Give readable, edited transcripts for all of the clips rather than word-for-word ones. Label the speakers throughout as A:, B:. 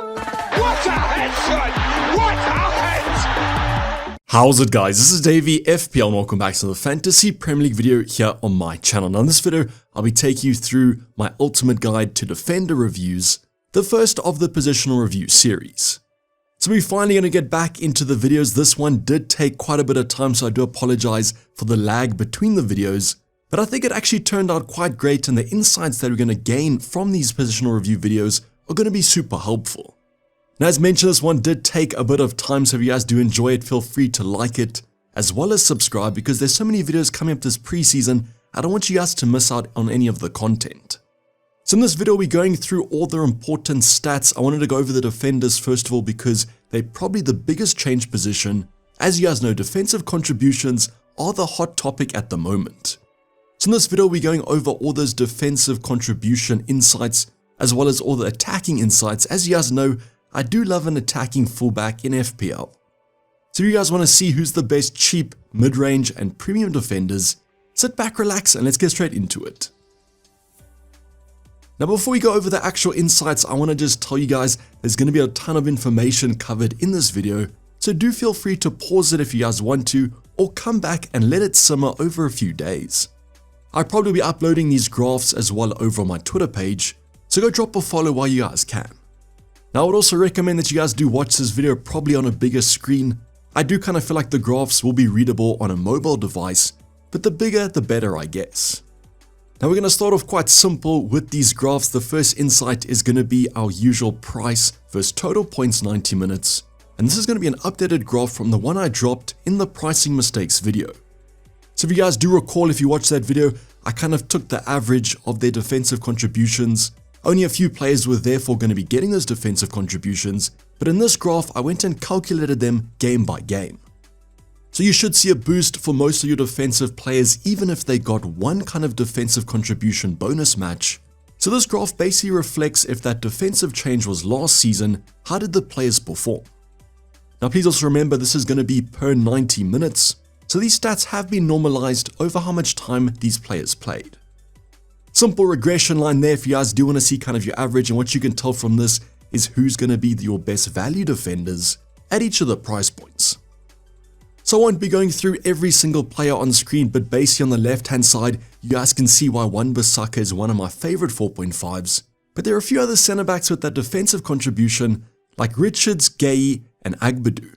A: What a headshot! What a head!
B: How's it, guys? This is Dayvy, FPL, and welcome back to the Fantasy Premier League video here on my channel. Now in this video, I'll be taking you through my ultimate guide to defender reviews, the first of the positional review series. So we're finally going to get back into the videos. This one did take quite a bit of time, so I do apologize for the lag between the videos. But I think it actually turned out quite great, and the insights that we're going to gain from these positional review videos are going to be super helpful. Now, as mentioned, this one did take a bit of time, so if you guys do enjoy it, feel free to like it, as well as subscribe, because there's so many videos coming up this preseason, I don't want you guys to miss out on any of the content. So in this video, we're going through all the important stats. I wanted to go over the defenders first of all, because they're probably the biggest change position. As you guys know, defensive contributions are the hot topic at the moment. So in this video, we're going over all those defensive contribution insights, as well as all the attacking insights. As you guys know, I do love an attacking fullback in FPL. So if you guys want to see who's the best cheap, mid-range, and premium defenders, sit back, relax, and let's get straight into it. Now before we go over the actual insights, I want to just tell you guys there's going to be a ton of information covered in this video, so do feel free to pause it if you guys want to, or come back and let it simmer over a few days. I'll probably be uploading these graphs as well over on my Twitter page, so go drop a follow while you guys can. Now I would also recommend that you guys do watch this video probably on a bigger screen. I do kind of feel like the graphs will be readable on a mobile device, but the bigger the better, I guess. Now we're going to start off quite simple with these graphs. The first insight is going to be our usual price versus total points 90 minutes. And this is going to be an updated graph from the one I dropped in the pricing mistakes video. So if you guys do recall, if you watched that video, I kind of took the average of their defensive contributions. Only a few players were therefore going to be getting those defensive contributions, but in this graph, I went and calculated them game by game. So you should see a boost for most of your defensive players, even if they got one kind of defensive contribution bonus match. So this graph basically reflects if that defensive change was last season, how did the players perform? Now please also remember this is going to be per 90 minutes, so these stats have been normalized over how much time these players played. Simple regression line there if you guys do want to see kind of your average, and what you can tell from this is who's going to be your best value defenders at each of the price points. So I won't be going through every single player on screen, but basically on the left hand side, you guys can see why Wan-Bissaka is one of my favorite 4.5s, but there are a few other center backs with that defensive contribution like Richards, Gay, and Agbadu.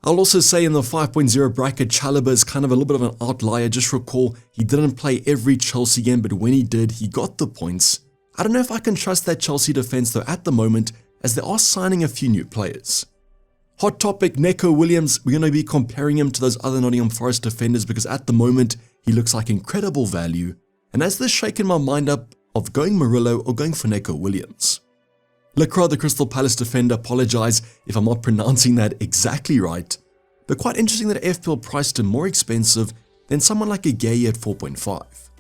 B: I'll also say in the 5.0 bracket, Chalobah is kind of a little bit of an outlier. Just recall, he didn't play every Chelsea game, but when he did, he got the points. I don't know if I can trust that Chelsea defense though at the moment, as they are signing a few new players. Hot topic, Neco Williams, we're going to be comparing him to those other Nottingham Forest defenders because at the moment, he looks like incredible value. And has this shaken my mind up of going Murillo or going for Neco Williams? Lacroix, the Crystal Palace defender, apologize if I'm not pronouncing that exactly right, but quite interesting that FPL priced him more expensive than someone like a Gay at 4.5.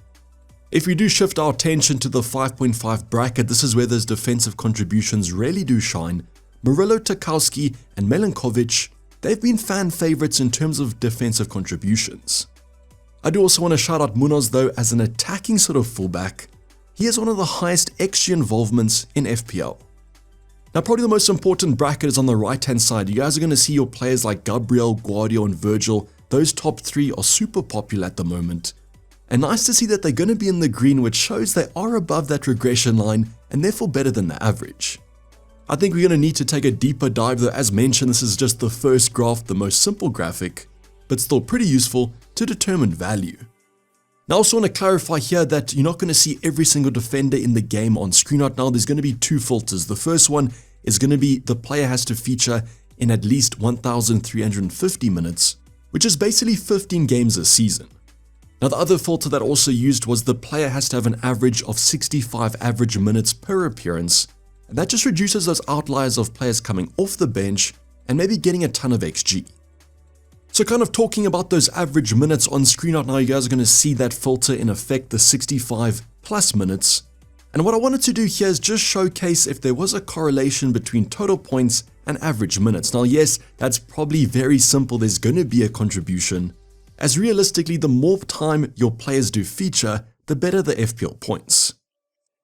B: If we do shift our attention to the 5.5 bracket, this is where those defensive contributions really do shine. Murillo, Tarkowski, and Milinkovic, they've been fan favorites in terms of defensive contributions. I do also want to shout out Munoz though as an attacking sort of fullback. He has one of the highest XG involvements in FPL. Now probably the most important bracket is on the right hand side. You guys are going to see your players like Gabriel, Guardiola, and Virgil. Those top three are super popular at the moment. And nice to see that they're going to be in the green, which shows they are above that regression line and therefore better than the average. I think we're going to need to take a deeper dive though. As mentioned, this is just the first graph, the most simple graphic, but still pretty useful to determine value. Now I also want to clarify here that you're not going to see every single defender in the game on screen right now. There's going to be two filters. The first one is going to be the player has to feature in at least 1,350 minutes, which is basically 15 games a season. Now the other filter that also used was the player has to have an average of 65 average minutes per appearance, and that just reduces those outliers of players coming off the bench and maybe getting a ton of XG. So kind of talking about those average minutes on screen right now, you guys are going to see that filter in effect, the 65 plus minutes. And what I wanted to do here is just showcase if there was a correlation between total points and average minutes. Now yes, that's probably very simple, there's going to be a contribution, as realistically the more time your players do feature, the better the FPL points.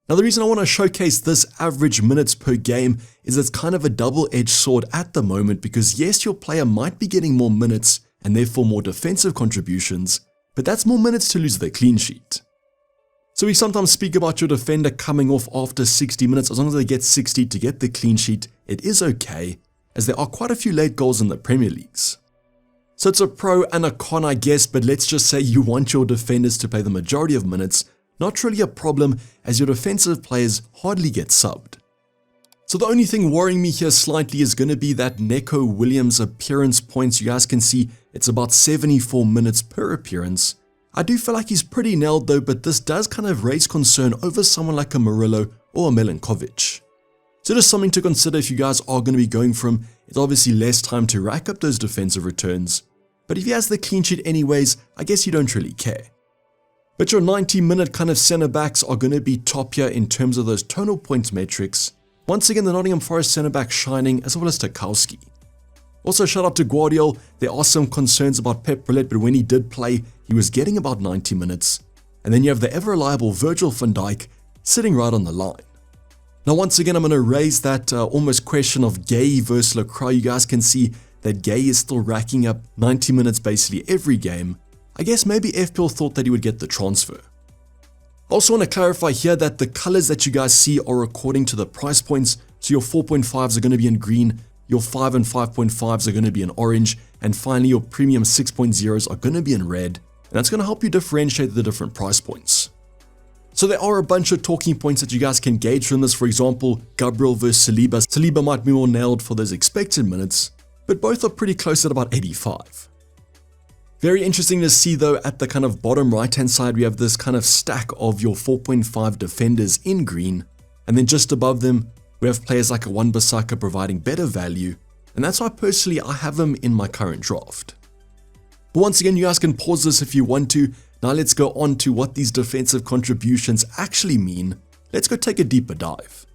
B: Now the reason I want to showcase this average minutes per game is it's kind of a double-edged sword at the moment because yes, your player might be getting more minutes and therefore more defensive contributions, but that's more minutes to lose their clean sheet. So we sometimes speak about your defender coming off after 60 minutes. As long as they get 60 to get the clean sheet, it is okay, as there are quite a few late goals in the Premier Leagues. So it's a pro and a con, I guess, but let's just say you want your defenders to play the majority of minutes. Not really a problem, as your defensive players hardly get subbed. So the only thing worrying me here slightly is going to be that Neco Williams appearance points. You guys can see it's about 74 minutes per appearance. I do feel like he's pretty nailed though, but this does kind of raise concern over someone like a Murillo or a Milinkovic. So just something to consider if you guys are going to be going for him. It's obviously less time to rack up those defensive returns, but if he has the clean sheet anyways, I guess you don't really care. But your 90-minute kind of centre backs are going to be top here in terms of those total points metrics. Once again, the Nottingham Forest centre back shining, as well as Tarkowski. Also, shout out to Guardiola. There are some concerns about Pep Roulette, but when he did play, he was getting about 90 minutes. And then you have the ever-reliable Virgil van Dijk sitting right on the line. Now, once again, I'm going to raise that almost question of Gay versus Lacroix. You guys can see that Gay is still racking up 90 minutes basically every game. I guess maybe FPL thought that he would get the transfer. I also want to clarify here that the colors that you guys see are according to the price points. So your 4.5s are going to be in green, your 5 and 5.5s are going to be in orange, and finally your premium 6.0s are going to be in red. And that's going to help you differentiate the different price points. So there are a bunch of talking points that you guys can gauge from this. For example, Gabriel versus Saliba. Saliba might be more nailed for those expected minutes, but both are pretty close at about 85. Very interesting to see though, at the kind of bottom right hand side, we have this kind of stack of your 4.5 defenders in green. And then just above them, we have players like a Wan-Bissaka providing better value. And that's why personally I have him in my current draft. But once again, you guys can pause this if you want to. Now let's go on to what these defensive contributions actually mean. Let's go take a deeper dive.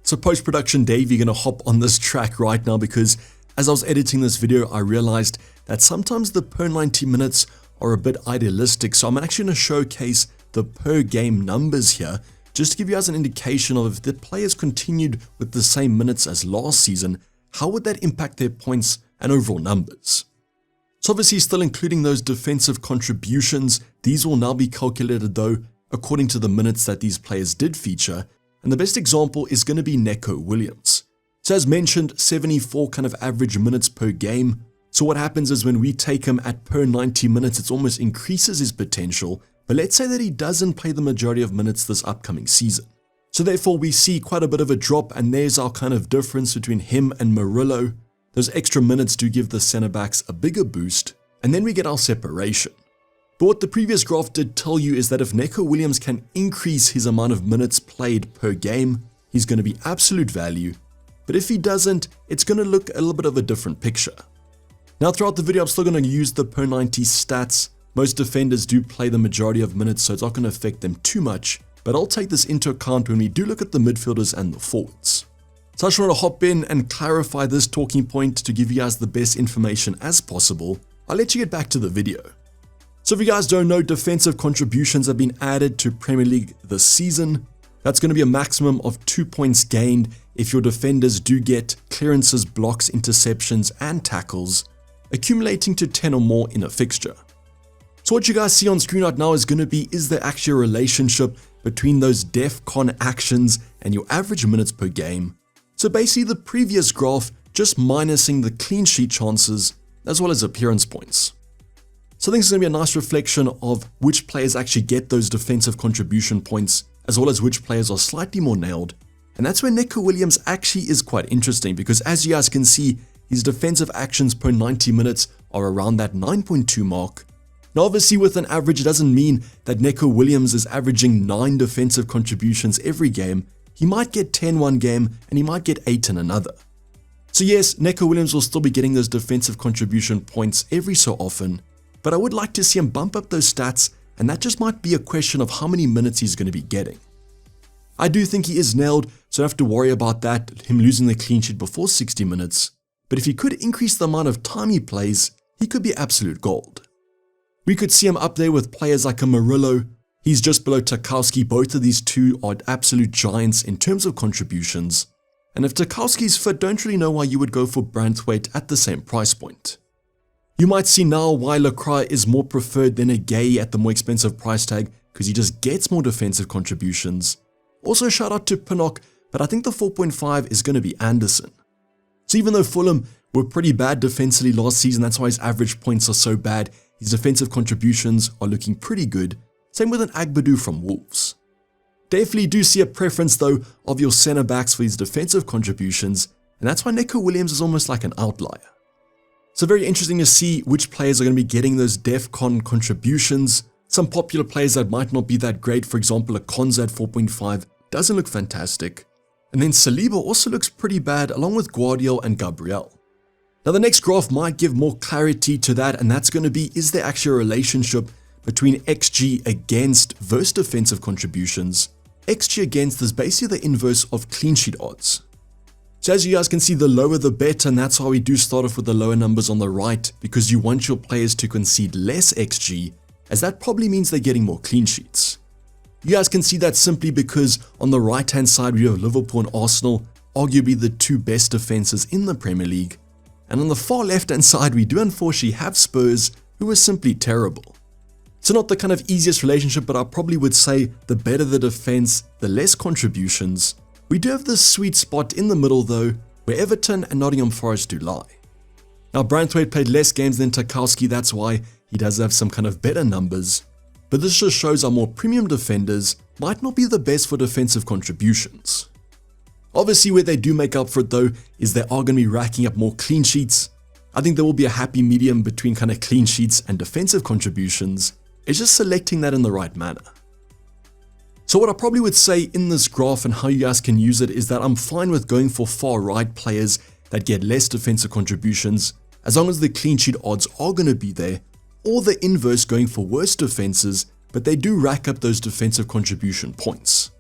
B: So post-production Dayvy gonna hop on this track right now because as I was editing this video, I realized that sometimes the per 90 minutes are a bit idealistic. So I'm actually going to showcase the per game numbers here, just to give you guys an indication of if the players continued with the same minutes as last season, how would that impact their points and overall numbers? So obviously still including those defensive contributions, these will now be calculated though, according to the minutes that these players did feature. And the best example is going to be Neco Williams. So as mentioned, 74 kind of average minutes per game. So what happens is when we take him at per 90 minutes, it almost increases his potential. But let's say that he doesn't play the majority of minutes this upcoming season. So therefore we see quite a bit of a drop, and there's our kind of difference between him and Murillo. Those extra minutes do give the center backs a bigger boost, and then we get our separation. But what the previous graph did tell you is that if Neco Williams can increase his amount of minutes played per game, he's going to be absolute value. But if he doesn't, it's going to look a little bit of a different picture. Now throughout the video, I'm still going to use the per 90 stats. Most defenders do play the majority of minutes, so it's not going to affect them too much. But I'll take this into account when we do look at the midfielders and the forwards. So I just want to hop in and clarify this talking point to give you guys the best information as possible. I'll let you get back to the video. So if you guys don't know, defensive contributions have been added to Premier League this season. That's going to be a maximum of 2 points gained if your defenders do get clearances, blocks, interceptions, and tackles, accumulating to 10 or more in a fixture. So what you guys see on screen right now is going to be, is there actually a relationship between those DEFCON actions and your average minutes per game? So basically the previous graph, just minusing the clean sheet chances, as well as appearance points. So I think it's going to be a nice reflection of which players actually get those defensive contribution points, as well as which players are slightly more nailed. And that's where Neco Williams actually is quite interesting, because as you guys can see, his defensive actions per 90 minutes are around that 9.2 mark. Now obviously with an average, it doesn't mean that Neco Williams is averaging 9 defensive contributions every game. He might get 10 one game, and he might get 8 in another. So yes, Neco Williams will still be getting those defensive contribution points every so often, but I would like to see him bump up those stats, and that just might be a question of how many minutes he's going to be getting. I do think he is nailed, so I don't have to worry about that, him losing the clean sheet before 60 minutes. But if he could increase the amount of time he plays, he could be absolute gold. We could see him up there with players like a Murillo, He's just below Tarkowski. Both of these two are absolute giants in terms of contributions. And if Tarkowski's fit, don't really know why you would go for Branthwaite at the same price point. You might see now why Lacroix is more preferred than a Gay at the more expensive price tag, because he just gets more defensive contributions. Also shout out to Pinnock, but I think the 4.5 is going to be Anderson. So even though Fulham were pretty bad defensively last season, that's why his average points are so bad, his defensive contributions are looking pretty good. Same with an Agbadou from Wolves. Definitely do see a preference though of your centre backs for his defensive contributions, and that's why Neco Williams is almost like an outlier. So very interesting to see which players are going to be getting those DEFCON contributions. Some popular players that might not be that great, for example a Konza at 4.5 doesn't look fantastic. And then Saliba also looks pretty bad along with Guardiola and Gabriel. Now the next graph might give more clarity to that, and that's going to be, is there actually a relationship between XG against versus defensive contributions? XG against is basically the inverse of clean sheet odds. So as you guys can see, the lower the better, and that's why we do start off with the lower numbers on the right, because you want your players to concede less XG, as that probably means they're getting more clean sheets. You guys can see that simply because on the right hand side we have Liverpool and Arsenal, arguably the two best defenses in the Premier League. And on the far left hand side we do unfortunately have Spurs, who are simply terrible. So not the kind of easiest relationship, but I probably would say the better the defense, the less contributions. We do have this sweet spot in the middle though, where Everton and Nottingham Forest do lie. Now Branthwaite played less games than Tarkowski, that's why he does have some kind of better numbers. But this just shows our more premium defenders might not be the best for defensive contributions. Obviously where they do make up for it though, is they are going to be racking up more clean sheets. I think there will be a happy medium between kind of clean sheets and defensive contributions. It's just selecting that in the right manner. So what I probably would say in this graph and how you guys can use it is that I'm fine with going for far right players that get less defensive contributions, as long as the clean sheet odds are going to be there, or the inverse going for worse defenses, but they do rack up those defensive contribution points.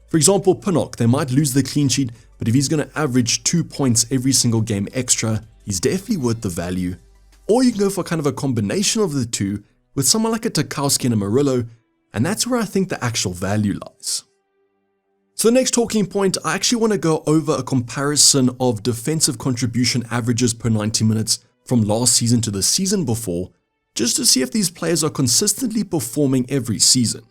B: For example, Pinnock, they might lose the clean sheet, but if he's going to average 2 points every single game extra, he's definitely worth the value. Or you can go for kind of a combination of the two with someone like a Tarkowski and a Murillo, and that's where I think the actual value lies. So the next talking point, I actually want to go over a comparison of defensive contribution averages per 90 minutes from last season to the season before, just to see if these players are consistently performing every season.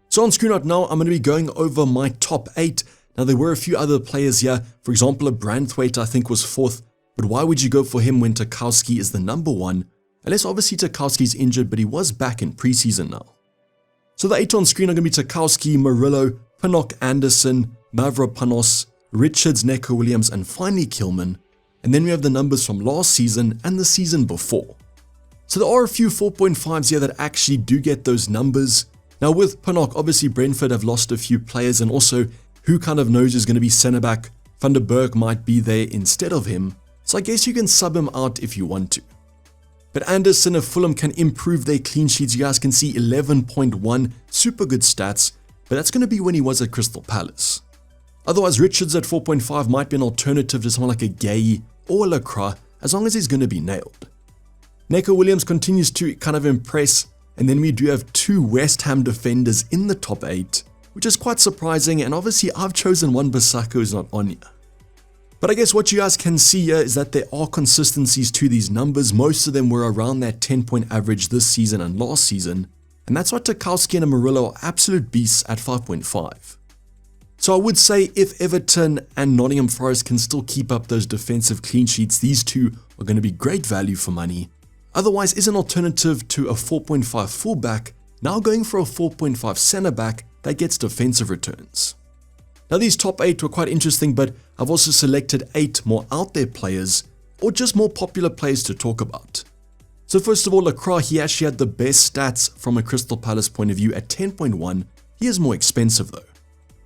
B: So on screen right now, I'm going to be going over my top 8. Now there were a few other players here, for example a Branthwaite I think was 4th, but why would you go for him when Tarkowski is the number 1? Unless obviously Tarkowski's injured, but he was back in preseason now. So the 8 on screen are going to be Tarkowski, Murillo, Pinnock, Anderson, Mavropanos, Richards, Neco Williams, and finally Kilman. And then we have the numbers from last season and the season before. So there are a few 4.5s here that actually do get those numbers. Now with Pinnock, obviously Brentford have lost a few players, and also who kind of knows is going to be centre back. Van der Berg might be there instead of him, so I guess you can sub him out if you want to. But Anderson of Fulham can improve their clean sheets. You guys can see 11.1, super good stats, but that's going to be when he was at Crystal Palace. Otherwise, Richards at 4.5 might be an alternative to someone like a Gay or a Lacroix, as long as he's going to be nailed. Neco Williams continues to kind of impress, and then we do have 2 West Ham defenders in the top 8, which is quite surprising, and obviously I've chosen Wan-Bissaka who's not on here. But I guess what you guys can see here is that there are consistencies to these numbers. Most of them were around that 10-point average this season and last season, and that's why Tarkowski and Murillo are absolute beasts at 5.5. So I would say if Everton and Nottingham Forest can still keep up those defensive clean sheets, these two are going to be great value for money. Otherwise, is an alternative to a 4.5 fullback, now going for a 4.5 centre back that gets defensive returns. Now these top 8 were quite interesting, but I've also selected 8 more out there players, or just more popular players to talk about. So first of all, Lacroix, he actually had the best stats from a Crystal Palace point of view at 10.1, he is more expensive though.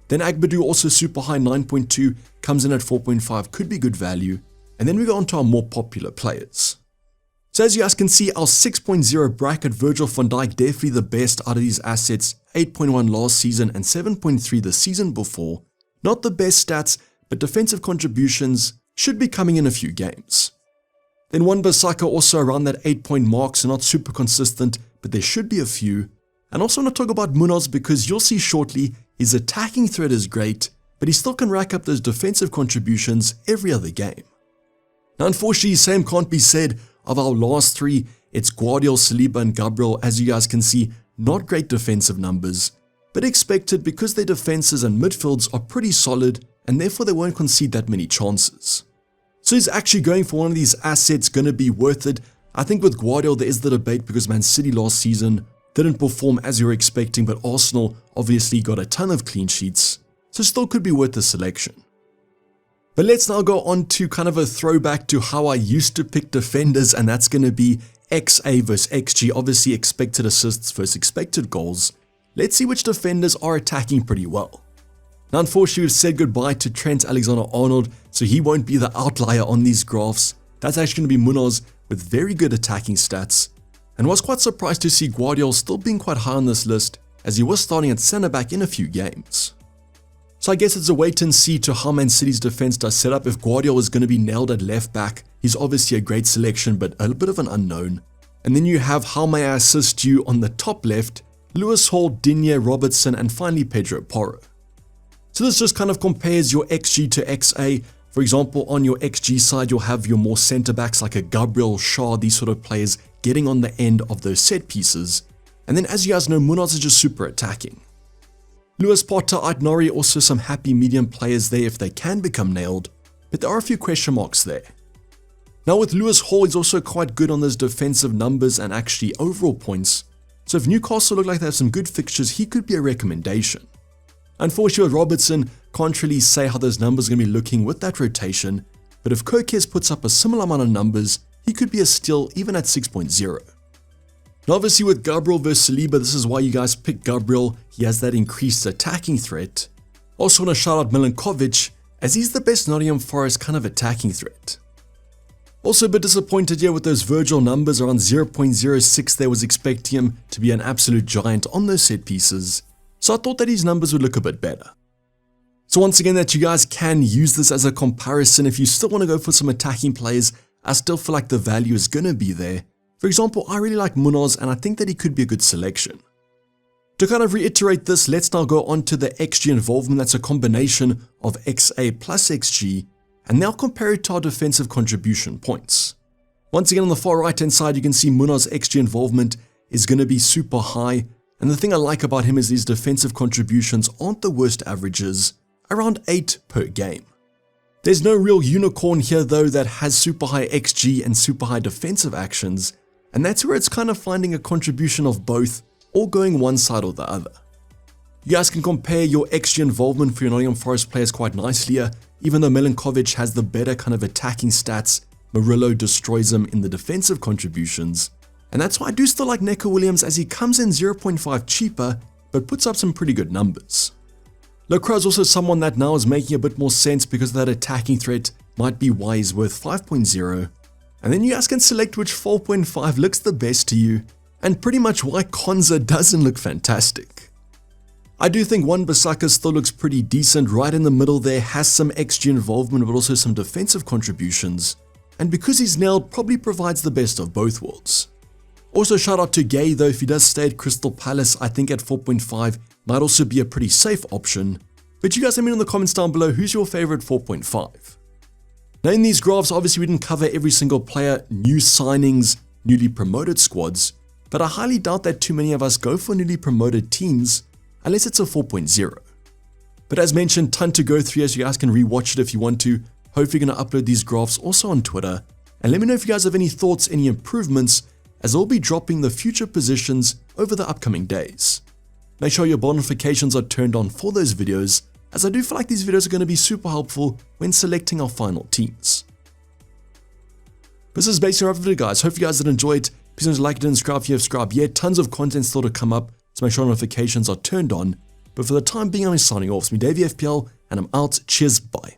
B: Then Agbadou also super high, 9.2, comes in at 4.5, could be good value. And then we go on to our more popular players. So as you guys can see, our 6.0 bracket, Virgil van Dijk, definitely the best out of these assets, 8.1 last season and 7.3 the season before. Not the best stats, but defensive contributions should be coming in a few games. Then Wan-Bissaka also around that 8-point mark, so not super consistent, but there should be a few. And also want to talk about Munoz because you'll see shortly his attacking threat is great, but he still can rack up those defensive contributions every other game. Now unfortunately, same can't be said of our last three. It's Guardiola, Saliba and Gabriel. As you guys can see, not great defensive numbers, but expected because their defenses and midfields are pretty solid and therefore they won't concede that many chances. So is actually going for one of these assets going to be worth it? I think with Guardiola there is the debate because Man City last season didn't perform as you were expecting, but Arsenal obviously got a ton of clean sheets, so still could be worth the selection. But let's now go on to kind of a throwback to how I used to pick defenders, and that's going to be XA versus XG, obviously expected assists versus expected goals. Let's see which defenders are attacking pretty well. Now unfortunately we've said goodbye to Trent Alexander-Arnold, so he won't be the outlier on these graphs. That's actually going to be Munoz with very good attacking stats, and was quite surprised to see Guardiola still being quite high on this list as he was starting at centre back in a few games. So I guess it's a wait and see to how Man City's defense does set up. If Guardiola is going to be nailed at left back, he's obviously a great selection but a bit of an unknown. And then you have how may I assist you on the top left, Lewis Hall, Digne, Robertson and finally Pedro Porro. So this just kind of compares your XG to XA. For example, on your XG side you'll have your more centre backs like a Gabriel, Shaw, these sort of players getting on the end of those set pieces. And then as you guys know, Munoz is just super attacking. Lewis, Potter, Aït-Nouri, also some happy medium players there if they can become nailed, but there are a few question marks there. Now with Lewis Hall, he's also quite good on those defensive numbers and actually overall points, so if Newcastle look like they have some good fixtures, he could be a recommendation. Unfortunately with Robertson, can't really say how those numbers are going to be looking with that rotation, but if Kokes puts up a similar amount of numbers, he could be a steal even at 6.0. Now obviously with Gabriel versus Saliba, this is why you guys pick Gabriel. He has that increased attacking threat. Also want to shout out Milinkovic as he's the best Nottingham Forest kind of attacking threat. Also a bit disappointed here with those Virgil numbers around 0.06. There was expecting him to be an absolute giant on those set pieces, so I thought that his numbers would look a bit better. So once again, that you guys can use this as a comparison. If you still want to go for some attacking players, I still feel like the value is going to be there. For example, I really like Munoz and I think that he could be a good selection. To kind of reiterate this, let's now go on to the XG involvement. That's a combination of XA plus XG, and now compare it to our defensive contribution points. Once again, on the far right hand side, you can see Munoz XG involvement is going to be super high, and the thing I like about him is these defensive contributions aren't the worst averages, around 8 per game. There's no real unicorn here though that has super high XG and super high defensive actions, and that's where it's kind of finding a contribution of both or going one side or the other. You guys can compare your XG involvement for your Nottingham Forest players quite nicely here. Even though Milinkovic has the better kind of attacking stats, Murillo destroys him in the defensive contributions. And that's why I do still like Neco Williams as he comes in 0.5 cheaper but puts up some pretty good numbers. Lacroix is also someone that now is making a bit more sense because of that attacking threat, might be why he's worth 5.0. And then you guys can select which 4.5 looks the best to you, and pretty much why Konza doesn't look fantastic. I do think Wan-Bissaka still looks pretty decent, right in the middle there, has some XG involvement but also some defensive contributions, and because he's nailed, probably provides the best of both worlds. Also shout out to Gay though, if he does stay at Crystal Palace, I think at 4.5 might also be a pretty safe option, but you guys let me know in the comments down below who's your favorite 4.5. Now in these graphs, obviously we didn't cover every single player, new signings, newly promoted squads, but I highly doubt that too many of us go for newly promoted teams unless it's a 4.0. But as mentioned, ton to go through, as you guys can rewatch it if you want to. Hopefully going to upload these graphs also on Twitter, and let me know if you guys have any thoughts, any improvements, as I'll be dropping the future positions over the upcoming days. Make sure your bell notifications are turned on for those videos, as I do feel like these videos are going to be super helpful when selecting our final teams. This is basically our video guys, hope you guys did enjoy it. Please don't like it and subscribe if you have subscribed yet. Tons of content still to come up, so make sure notifications are turned on. But for the time being, I'm signing off. It's me, Dayvy FPL, and I'm out. Cheers, bye.